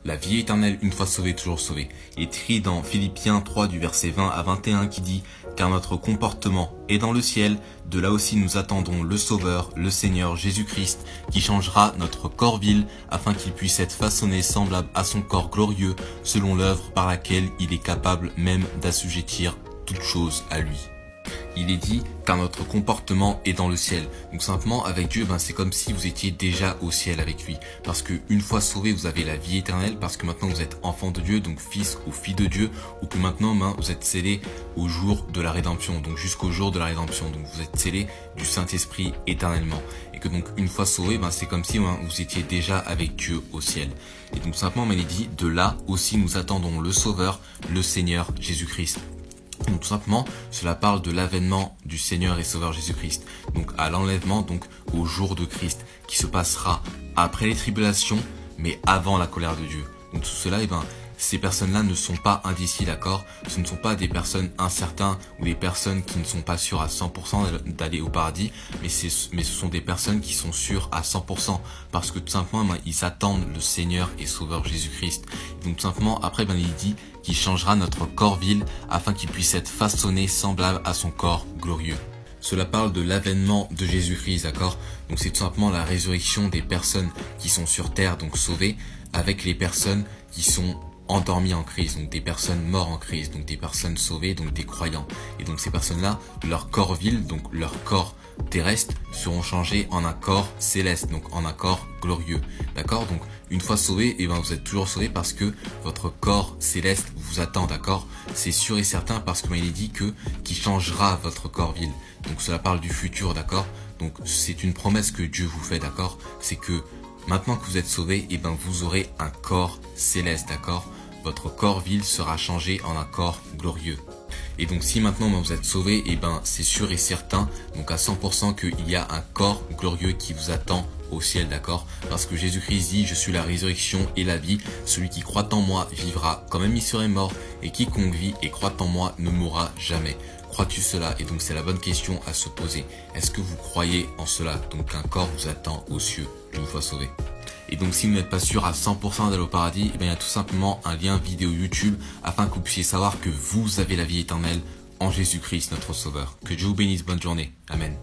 la vie éternelle une fois sauvé, toujours sauvé. Il est écrit dans Philippiens 3 du verset 20 à 21 qui dit « Car notre comportement est dans le ciel, de là aussi nous attendons le Sauveur, le Seigneur Jésus-Christ, qui changera notre corps vil afin qu'il puisse être façonné semblable à son corps glorieux, selon l'œuvre par laquelle il est capable même d'assujettir toutes choses à lui. » Il est dit car notre comportement est dans le ciel. Donc simplement avec Dieu, c'est comme si vous étiez déjà au ciel avec lui. Parce que une fois sauvé, vous avez la vie éternelle, parce que maintenant vous êtes enfant de Dieu, donc fils ou fille de Dieu, ou que maintenant vous êtes scellé au jour de la rédemption, donc jusqu'au jour de la rédemption. Donc vous êtes scellé du Saint-Esprit éternellement. Et que donc une fois sauvé, c'est comme si vous étiez déjà avec Dieu au ciel. Et donc simplement, il est dit, de là aussi nous attendons le Sauveur, le Seigneur Jésus-Christ. Donc tout simplement, cela parle de l'avènement du Seigneur et Sauveur Jésus-Christ. Donc à l'enlèvement, donc au jour de Christ, qui se passera après les tribulations, mais avant la colère de Dieu. Donc tout cela, ces personnes-là ne sont pas indécis, d'accord? Ce ne sont pas des personnes incertaines ou des personnes qui ne sont pas sûres à 100% d'aller au paradis, mais ce sont des personnes qui sont sûres à 100% parce que tout simplement, ils attendent le Seigneur et Sauveur Jésus-Christ. Donc tout simplement, après, il dit qu'il changera notre corps vil afin qu'il puisse être façonné semblable à son corps glorieux. Cela parle de l'avènement de Jésus-Christ, d'accord? Donc c'est tout simplement la résurrection des personnes qui sont sur terre, donc sauvées, avec les personnes qui sont endormis en Christ, donc des personnes mortes en Christ, donc des personnes sauvées, donc des croyants. Et donc ces personnes-là, leur corps vil, donc leur corps terrestre, seront changés en un corps céleste, donc en un corps glorieux. D'accord? Donc une fois sauvés, vous êtes toujours sauvés parce que votre corps céleste vous attend, d'accord? C'est sûr et certain parce que il est dit qu'il changera votre corps vil. Donc cela parle du futur, d'accord? Donc c'est une promesse que Dieu vous fait, d'accord? C'est que maintenant que vous êtes sauvés, vous aurez un corps céleste, d'accord? Votre corps vil sera changé en un corps glorieux. Et donc si maintenant vous êtes sauvés, c'est sûr et certain, donc à 100% qu'il y a un corps glorieux qui vous attend au ciel, d'accord? Parce que Jésus-Christ dit, je suis la résurrection et la vie, celui qui croit en moi vivra quand même il serait mort, et quiconque vit et croit en moi ne mourra jamais. Crois-tu cela? Et donc c'est la bonne question à se poser. Est-ce que vous croyez en cela? Donc un corps vous attend aux cieux une fois sauvé. Et donc si vous n'êtes pas sûr à 100% d'aller au paradis, il y a tout simplement un lien vidéo YouTube afin que vous puissiez savoir que vous avez la vie éternelle en Jésus-Christ notre Sauveur. Que Dieu vous bénisse, bonne journée. Amen.